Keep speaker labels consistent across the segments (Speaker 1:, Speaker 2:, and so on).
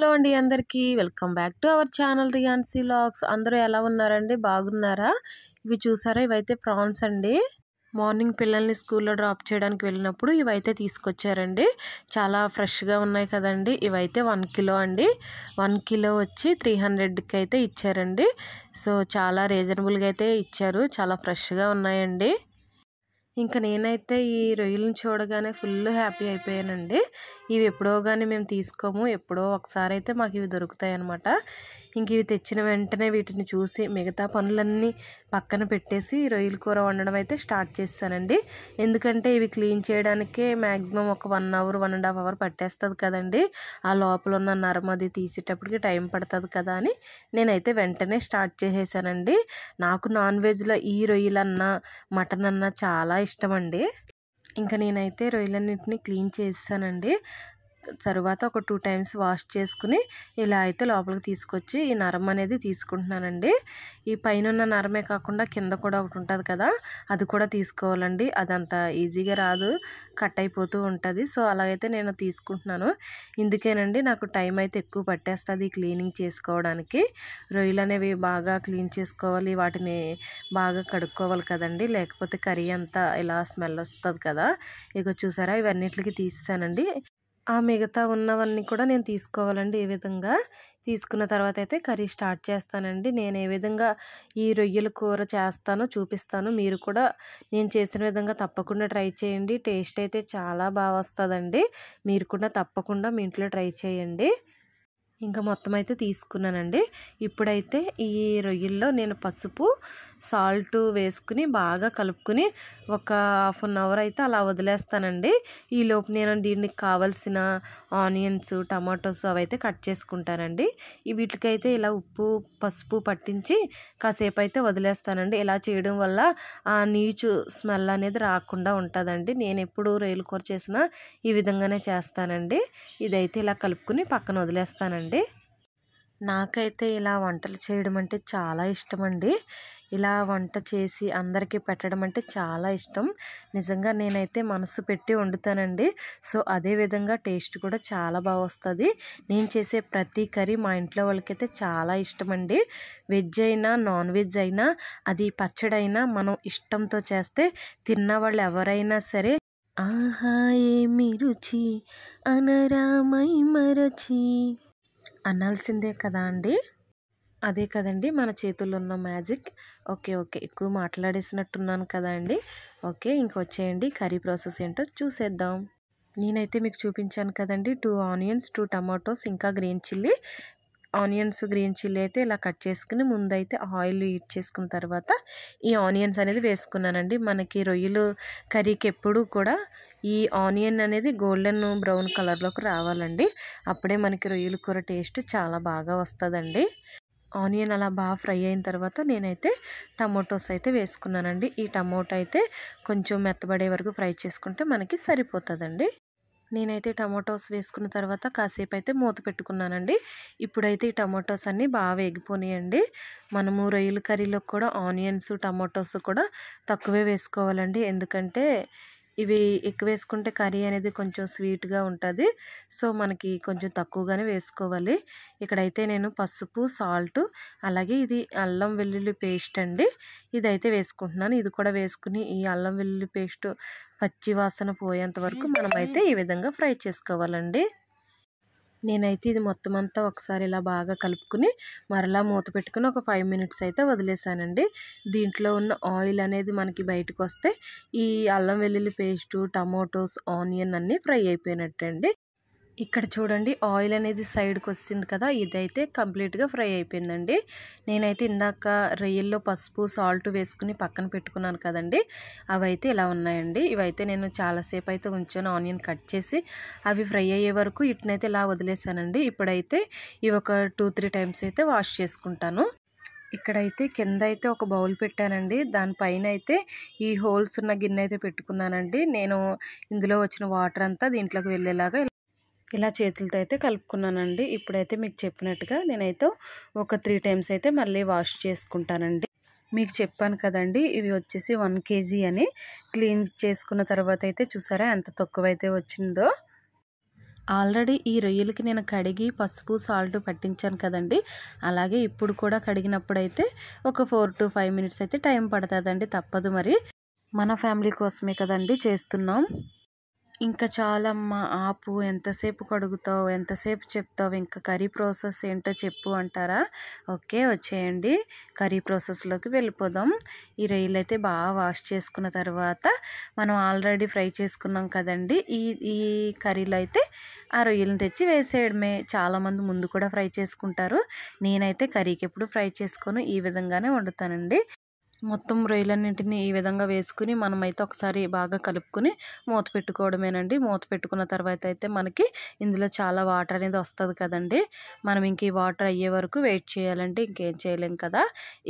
Speaker 1: Hello అండి అందరికీ welcome back to our channel Riyansi vlogs. అందరూ ఎలా ఉన్నారండి? బాగున్నారా? ఇవి చూసారా, ఇవైతే ప్రాన్స్ అండి. మార్నింగ్ పిల్లల్ని స్కూల్లో డ్రాప్ చేయడానికి వెళ్ళినప్పుడు ఇవైతే తీసుకొచ్చారండి. చాలా ఫ్రెష్గా ఉన్నాయి కదండి. ఇవైతే 1 కిలో అండి. 1 కిలో వచ్చి 300కి అయితే ఇచ్చారండి. సో చాలా రీజనబుల్గా అయితే ఇచ్చారు. చాలా ఫ్రెష్గా ఉన్నాయండి. ఇంకా నేనైతే ఈ రొయ్యలను చూడగానే ఫుల్ హ్యాపీ అయిపోయానండి. ఇవి ఎప్పుడో కానీ మేము తీసుకోము, ఎప్పుడో ఒకసారి అయితే మాకు ఇవి దొరుకుతాయి అన్నమాట. ఇంక ఇవి తెచ్చిన వెంటనే వీటిని చూసి మిగతా పనులన్నీ పక్కన పెట్టేసి రొయ్యల కూర వండడం అయితే స్టార్ట్ చేశానండి. ఎందుకంటే ఇవి క్లీన్ చేయడానికే మ్యాక్సిమం ఒక 1 అవర్ 1.5 అవర్ పట్టేస్తుంది కదండి. ఆ లోపల ఉన్న నరమది తీసేటప్పటికి టైం పడుతుంది కదా అని నేనైతే వెంటనే స్టార్ట్ చేసేసానండి. నాకు నాన్ వెజ్లో ఈ రొయ్యలన్నా మటన్ అన్నా చాలా ఇష్టం అండి. ఇంకా నేనైతే రొయ్యలన్నింటినీ క్లీన్ చేసానండి. తర్వాత ఒక 2 టైమ్స్ వాష్ చేసుకుని ఇలా అయితే లోపలికి తీసుకొచ్చి ఈ నరం అనేది తీసుకుంటున్నానండి. ఈ పైన ఉన్న నరమే కాకుండా కింద కూడా ఒకటి ఉంటుంది కదా, అది కూడా తీసుకోవాలండి. అదంత ఈజీగా రాదు, కట్ అయిపోతూ ఉంటుంది. సో అలాగైతే నేను తీసుకుంటున్నాను. ఇందుకేనండి నాకు టైం అయితే ఎక్కువ పట్టేస్తుంది క్లీనింగ్ చేసుకోవడానికి. రొయ్యలు అనేవి బాగా క్లీన్ చేసుకోవాలి, వాటిని బాగా కడుక్కోవాలి కదండి, లేకపోతే కర్రీ అంతా ఇలా స్మెల్ వస్తుంది కదా. ఇక చూసారా, ఇవన్నిటికి తీసానండి. ఆ మిగతా ఉన్నవన్నీ కూడా నేను తీసుకోవాలండి. ఈ విధంగా తీసుకున్న తర్వాత అయితే కర్రీ స్టార్ట్ చేస్తానండి. నేను ఏ విధంగా ఈ రొయ్యల కూర చేస్తానో చూపిస్తాను. మీరు కూడా నేను చేసిన విధంగా తప్పకుండా ట్రై చేయండి. టేస్ట్ అయితే చాలా బాగా వస్తుందండి. మీరు కూడా తప్పకుండా మీ ఇంట్లో ట్రై చేయండి. ఇంకా మొత్తం అయితే తీసుకున్నానండి. ఇప్పుడైతే ఈ రొయ్యల్లో నేను పసుపు సాల్ట్ వేసుకుని బాగా కలుపుకుని ఒక 1/2 అవర్ అయితే అలా వదిలేస్తానండి. ఈలోపు నేను దీనికి కావాల్సిన ఆనియన్స్ టమాటోస్ అవైతే కట్ చేసుకుంటానండి. వీటికైతే ఇలా ఉప్పు పసుపు పట్టించి కాసేపు అయితే వదిలేస్తానండి. ఇలా చేయడం వల్ల ఆ నీచు స్మెల్ అనేది రాకుండా ఉంటుందండి. నేను ఎప్పుడు రొయ్యల కూర చేసినా ఈ విధంగానే చేస్తానండి. ఇదైతే ఇలా కలుపుకుని పక్కన వదిలేస్తానండి. నాకైతే ఇలా వంటలు చేయడం అంటే చాలా ఇష్టం అండి. ఇలా వంట చేసి అందరికీ పెట్టడం అంటే చాలా ఇష్టం. నిజంగా నేనైతే మనసు పెట్టి వండుతానండి. సో అదే విధంగా టేస్ట్ కూడా చాలా బాగా వస్తుంది. నేను చేసే ప్రతి కర్రీ మా ఇంట్లో వాళ్ళకైతే చాలా ఇష్టం అండి. వెజ్ అయినా నాన్ వెజ్ అయినా అది పచ్చడైనా మనం ఇష్టంతో చేస్తే తిన్న వాళ్ళు ఎవరైనా సరే ఆహా ఏమి రుచి అనరామై మరచి అనాల్సిందే కదా అండి. అదే కదండి మన చేతుల్లో ఉన్న మ్యాజిక్. ఓకే ఎక్కువ మాట్లాడేసినట్టున్నాను కదా అండి. ఓకే, ఇంకొచ్చేయండి కర్రీ ప్రాసెస్ ఏంటో చూసేద్దాం. నేనైతే మీకు చూపించాను కదండి, 2 ఆనియన్స్ 2 టమాటోస్ ఇంకా green chilli. Onions green chilli అయితే ఇలా కట్ చేసుకుని ముందైతే ఆయిల్ హీట్ చేసుకున్న తర్వాత ఈ ఆనియన్స్ అనేది వేసుకున్నానండి. మనకి రొయ్యలు కర్రీకి ఎప్పుడు కూడా ఈ ఆనియన్ అనేది గోల్డెన్ బ్రౌన్ కలర్లోకి రావాలండి. అప్పుడే మనకి రొయ్యల కూర టేస్ట్ చాలా బాగా వస్తుందండి. ఆనియన్ అలా బాగా ఫ్రై అయిన తర్వాత నేనైతే టమాటోస్ అయితే వేసుకున్నానండి. ఈ టమాటో అయితే కొంచెం మెత్తబడే వరకు ఫ్రై చేసుకుంటే మనకి సరిపోతుందండి. నేనైతే టమాటోస్ వేసుకున్న తర్వాత కాసేపు అయితే మూత పెట్టుకున్నానండి. ఇప్పుడైతే ఈ టమాటోస్ అన్నీ బాగా వేగిపోయాయండి. మనము రొయ్యల కర్రీలో కూడా ఆనియన్స్ టమాటోస్ కూడా తక్కువే వేసుకోవాలండి. ఎందుకంటే ఇవి ఎక్కువ వేసుకుంటే కర్రీ అనేది కొంచెం స్వీట్గా ఉంటుంది. సో మనకి కొంచెం తక్కువగానే వేసుకోవాలి. ఇక్కడైతే నేను పసుపు సాల్ట్ అలాగే ఇది అల్లం వెల్లుల్లి పేస్ట్ అండి, ఇదైతే వేసుకుంటున్నాను. ఇది కూడా వేసుకుని ఈ అల్లం వెల్లుల్లి పేస్ట్ పచ్చి వాసన పోయేంత వరకు మనమైతే ఈ విధంగా ఫ్రై చేసుకోవాలండి. నేనైతే ఇది మొత్తం అంతా ఒకసారి ఇలా బాగా కలుపుకుని మరలా మూత పెట్టుకుని ఒక 5 మినిట్స్ అయితే వదిలేసానండి. దీంట్లో ఉన్న ఆయిల్ అనేది మనకి బయటకు వస్తే ఈ అల్లం వెల్లుల్లి పేస్టు టమాటోస్ ఆనియన్ అన్నీ ఫ్రై అయిపోయినట్టండి. ఇక్కడ చూడండి ఆయిల్ అనేది సైడ్కి వచ్చింది కదా, ఇదైతే కంప్లీట్గా ఫ్రై అయిపోయిందండి. నేనైతే ఇందాక రొయ్యల్లో పసుపు సాల్ట్ వేసుకుని పక్కన పెట్టుకున్నాను కదండి, అవైతే ఇలా ఉన్నాయండి. ఇవైతే నేను చాలాసేపు అయితే ఉంచాను ఆనియన్ కట్ చేసి. అవి ఫ్రై అయ్యే వరకు వీటినైతే ఇలా వదిలేసానండి. ఇప్పుడైతే ఇవి ఒక 2-3 టైమ్స్ అయితే వాష్ చేసుకుంటాను. ఇక్కడైతే కింద అయితే ఒక బౌల్ పెట్టానండి. దానిపైన అయితే ఈ హోల్స్ ఉన్న గిన్నె అయితే పెట్టుకున్నానండి. నేను ఇందులో వచ్చిన వాటర్ అంతా దీంట్లోకి వెళ్ళేలాగా ఇలా చేతులతో అయితే కలుపుకున్నానండి. ఇప్పుడైతే మీకు చెప్పినట్టుగా నేనైతే ఒక 3 టైమ్స్ అయితే మళ్ళీ వాష్ చేసుకుంటానండి. మీకు చెప్పాను కదండి, ఇవి వచ్చేసి 1 kg అని. క్లీన్ చేసుకున్న తర్వాత అయితే చూసారా ఎంత తక్కువ అయితే వచ్చిందో. ఆల్రెడీ ఈ రొయ్యలకి నేను కడిగి పసుపు సాల్ట్ పట్టించాను కదండి. అలాగే ఇప్పుడు కూడా కడిగినప్పుడైతే ఒక 4 to 5 మినిట్స్ అయితే టైం పడుతుందండి. తప్పదు మరి, మన ఫ్యామిలీ కోసమే కదండి చేస్తున్నాం. ఇంకా చాలమ్మా ఆపు, ఎంతసేపు కడుగుతావు, ఎంతసేపు చెప్తావు, ఇంకా కర్రీ ప్రాసెస్ ఏంటో చెప్పు అంటారా? ఓకే, వచ్చేయండి కర్రీ ప్రాసెస్లోకి వెళ్ళిపోదాం. ఈ రొయ్యలు అయితే బాగా వాష్ చేసుకున్న తర్వాత మనం ఆల్రెడీ ఫ్రై చేసుకున్నాం కదండి. ఈ కర్రీలో అయితే ఆ రొయ్యలను తెచ్చి వేసేయడమే. చాలామంది ముందు కూడా ఫ్రై చేసుకుంటారు. నేనైతే కర్రీకి ఎప్పుడు ఫ్రై చేసుకోను, ఈ విధంగానే వండుతానండి. మొత్తం రొయ్యలన్నింటినీ ఈ విధంగా వేసుకుని మనమైతే ఒకసారి బాగా కలుపుకొని మూత పెట్టుకోవడమేనండి. మూత పెట్టుకున్న తర్వాత అయితే మనకి ఇందులో చాలా వాటర్ అనేది వస్తుంది కదండి. మనం ఇంక ఈ వాటర్ అయ్యే వరకు వెయిట్ చేయాలంటే ఇంకేం చేయలేం కదా.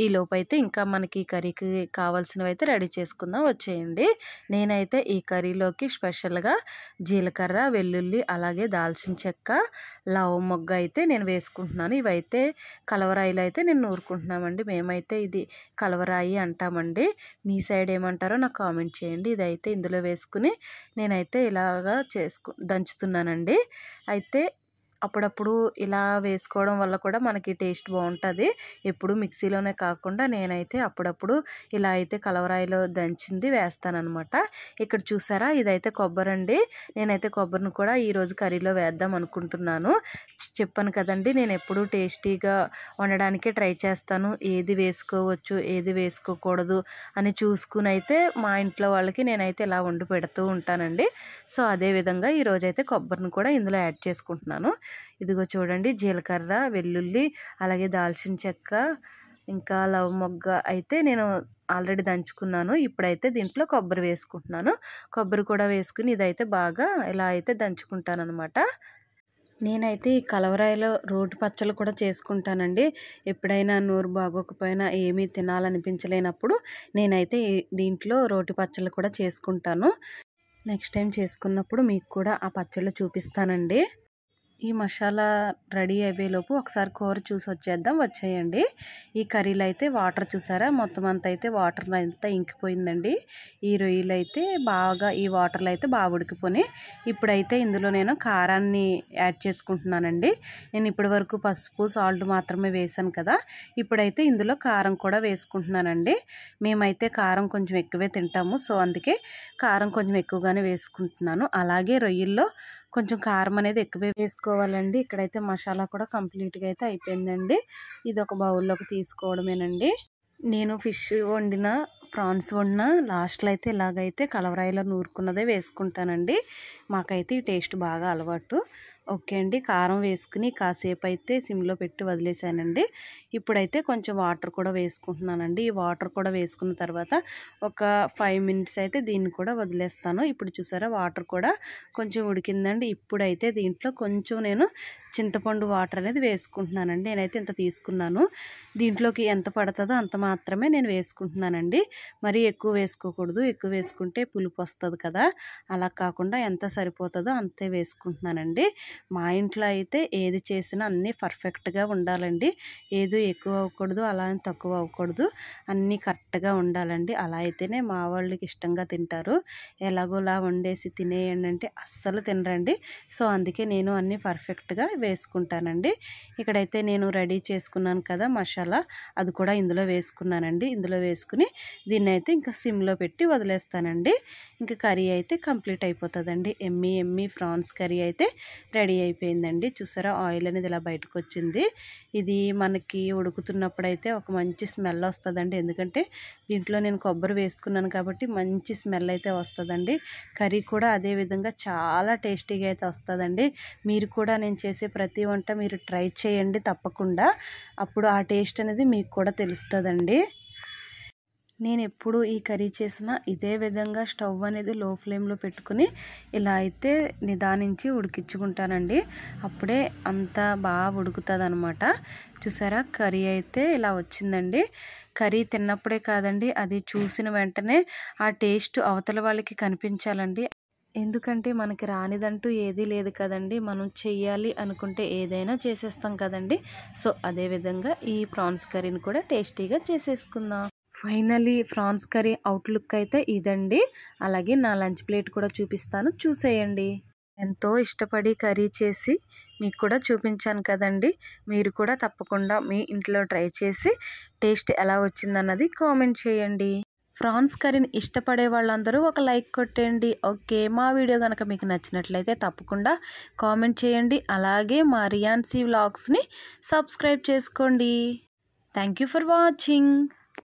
Speaker 1: ఈ లోపు అయితే ఇంకా మనకి కర్రీకి కావాల్సినవి అయితే రెడీ చేసుకుందాం, వచ్చేయండి. నేనైతే ఈ కర్రీలోకి స్పెషల్గా జీలకర్ర, వెల్లుల్లి, అలాగే దాల్చిన చెక్క, లవంగ మొగ్గ అయితే నేను వేసుకుంటున్నాను. ఇవైతే కలవరాయిలు అయితే నేను నూరుకుంటున్నామండి. మేమైతే ఇది కలవరాయి అంటామండి. మీ సైడ్ ఏమంటారో నాకు కామెంట్ చేయండి. ఇదైతే ఇందులో వేసుకుని నేనైతే ఇలాగా దంచుతున్నానండి. అయితే అప్పుడప్పుడు ఇలా వేసుకోవడం వల్ల కూడా మనకి టేస్ట్ బాగుంటుంది. ఎప్పుడు మిక్సీలోనే కాకుండా నేనైతే అప్పుడప్పుడు ఇలా అయితే కలవరాయిలో దంచింది వేస్తానన్నమాట. ఇక్కడ చూసారా, ఇదైతే కొబ్బరి అండి. నేనైతే కొబ్బరిని కూడా ఈరోజు కర్రీలో వేద్దాం అనుకుంటున్నాను. చెప్పాను కదండి, నేను ఎప్పుడూ టేస్టీగా వండడానికే ట్రై చేస్తాను. ఏది వేసుకోవచ్చు, ఏది వేసుకోకూడదు అని చూసుకుని అయితే మా ఇంట్లో వాళ్ళకి నేనైతే ఇలా వండి పెడుతూ ఉంటానండి. సో అదేవిధంగా ఈరోజైతే కొబ్బరిని కూడా ఇందులో యాడ్ చేసుకుంటున్నాను. ఇదిగో చూడండి, జీలకర్ర, వెల్లుల్లి, అలాగే దాల్చిన చెక్క, ఇంకా లవంగ మొగ్గ అయితే నేను ఆల్రెడీ దంచుకున్నాను. ఇప్పుడైతే దీంట్లో కొబ్బరి వేసుకుంటున్నాను. కొబ్బరి కూడా వేసుకుని ఇదైతే బాగా ఇలా అయితే దంచుకుంటాను అనమాట. నేనైతే ఈ కలవరాయిలో రోటి పచ్చళ్ళు కూడా చేసుకుంటానండి. ఎప్పుడైనా నోరు బాగోకపోయినా ఏమీ తినాలనిపించలేనప్పుడు నేనైతే దీంట్లో రోటి పచ్చళ్ళు కూడా చేసుకుంటాను. నెక్స్ట్ టైం చేసుకున్నప్పుడు మీకు కూడా ఆ పచ్చళ్ళు చూపిస్తానండి. ఈ మసాలా రెడీ అయ్యేలోపు ఒకసారి కూర చూసి వచ్చేద్దాం, వచ్చేయండి. ఈ కర్రీలో అయితే వాటర్ చూసారా, మొత్తం అంతా అయితే వాటర్ అంతా ఇంకిపోయిందండి. ఈ రొయ్యలు అయితే బాగా ఈ వాటర్లో అయితే బాగా ఉడికిపోయి ఇప్పుడైతే ఇందులో నేను కారాన్ని యాడ్ చేసుకుంటున్నానండి. నేను ఇప్పటి వరకు పసుపు సాల్ట్ మాత్రమే వేసాను కదా, ఇప్పుడైతే ఇందులో కారం కూడా వేసుకుంటున్నానండి. మేమైతే కారం కొంచెం ఎక్కువే తింటాము, సో అందుకే కారం కొంచెం ఎక్కువగానే వేసుకుంటున్నాను. అలాగే రొయ్యల్లో కొంచెం కారం అనేది ఎక్కువే వేసుకోవాలండి. ఇక్కడైతే మసాలా కూడా కంప్లీట్గా అయితే అయిపోయిందండి. ఇది ఒక బౌల్లోకి తీసుకోవడమేనండి. నేను ఫిష్ వండిన, ప్రాన్స్ వండిన లాస్ట్లో అయితే ఇలాగైతే కలవరాయిలో నూరుకున్నదే వేసుకుంటానండి. మాకైతే ఈ టేస్ట్ బాగా అలవాటు. ఓకే అండి, కారం వేసుకుని కాసేపు అయితే సిమ్లో పెట్టి వదిలేసానండి. ఇప్పుడైతే కొంచెం వాటర్ కూడా వేసుకుంటున్నానండి. ఈ వాటర్ కూడా వేసుకున్న తర్వాత ఒక 5 మినిట్స్ అయితే దీన్ని కూడా వదిలేస్తాను. ఇప్పుడు చూసారా, వాటర్ కూడా కొంచెం ఉడికిందండి. ఇప్పుడైతే దీంట్లో కొంచెం నేను చింతపండు వాటర్ అనేది వేసుకుంటున్నానండి. నేనైతే ఇంత తీసుకున్నాను. దీంట్లోకి ఎంత పడుతుందో అంత మాత్రమే నేను వేసుకుంటున్నానండి. మరీ ఎక్కువ వేసుకోకూడదు, ఎక్కువ వేసుకుంటే పులుపు వస్తుంది కదా. అలా కాకుండా ఎంత సరిపోతుందో అంతే వేసుకుంటున్నానండి. మా ఇంట్లో అయితే ఏది చేసినా అన్నీ పర్ఫెక్ట్గా ఉండాలండి. ఏది ఎక్కువ అవ్వకూడదు, అలా అని తక్కువ అవ్వకూడదు, అన్నీ కరెక్ట్గా ఉండాలండి. అలా అయితేనే మా వాళ్ళకి ఇష్టంగా తింటారు. ఎలాగోలా వండేసి తినేయండి అంటే అస్సలు తినరండి. సో అందుకే నేను అన్నీ పర్ఫెక్ట్గా వేసుకుంటానండి. ఇక్కడైతే నేను రెడీ చేసుకున్నాను కదా మసాలా, అది కూడా ఇందులో వేసుకున్నానండి. ఇందులో వేసుకుని దీన్ని అయితే ఇంకా సిమ్లో పెట్టి వదిలేస్తానండి. ఇంకా కర్రీ అయితే కంప్లీట్ అయిపోతుందండి. ఎమ్మీ ఎమ్మీ ప్రాన్స్ కర్రీ అయితే రెడీ అయిపోయిందండి. చూసారా, ఆయిల్ అనేది ఇలా బయటకు వచ్చింది. ఇది మనకి ఉడుకుతున్నప్పుడైతే ఒక మంచి స్మెల్ వస్తుందండి. ఎందుకంటే దీంట్లో నేను కొబ్బరి వేసుకున్నాను కాబట్టి మంచి స్మెల్ అయితే వస్తుందండి. కర్రీ కూడా అదే విధంగా చాలా టేస్టీగా అయితే వస్తుందండి. మీరు కూడా నేను చేసే ప్రతి వంట మీరు ట్రై చేయండి తప్పకుండా. అప్పుడు ఆ టేస్ట్ అనేది మీకు కూడా తెలుస్తుందండి. నేను ఎప్పుడు ఈ కర్రీ చేసినా ఇదే విధంగా స్టవ్ అనేది లో ఫ్లేమ్లో పెట్టుకుని ఇలా అయితే నిదానించి ఉడికించుకుంటానండి. అప్పుడే అంత బాగా ఉడుకుతుంది అనమాట. చూసారా, కర్రీ అయితే ఇలా వచ్చిందండి. కర్రీ తిన్నప్పుడే కాదండి, అది చూసిన వెంటనే ఆ టేస్ట్ అవతల వాళ్ళకి కనిపించాలండి. ఎందుకంటే మనకి రానిదంటూ ఏదీ లేదు కదండి. మనం చెయ్యాలి అనుకుంటే ఏదైనా చేసేస్తాం కదండి. సో అదేవిధంగా ఈ ప్రాన్స్ కర్రీని కూడా టేస్టీగా చేసేసుకుందాం. ఫైనలీ ప్రాన్స్ కర్రీ అవుట్లుక్ అయితే ఇదండి. అలాగే నా లంచ్ ప్లేట్ కూడా చూపిస్తాను, చూసేయండి. ఎంతో ఇష్టపడి కర్రీ చేసి మీకు కూడా చూపించాను కదండి. మీరు కూడా తప్పకుండా మీ ఇంట్లో ట్రై చేసి టేస్ట్ ఎలా వచ్చిందన్నది కామెంట్ చేయండి. ప్రాన్స్ కర్రీని ఇష్టపడే వాళ్ళందరూ ఒక లైక్ కొట్టండి. ఓకే, మా వీడియో కనుక మీకు నచ్చినట్లయితే తప్పకుండా కామెంట్ చేయండి. అలాగే మా రియాన్సీ వ్లాగ్స్ని సబ్స్క్రైబ్ చేసుకోండి. Thank you for watching.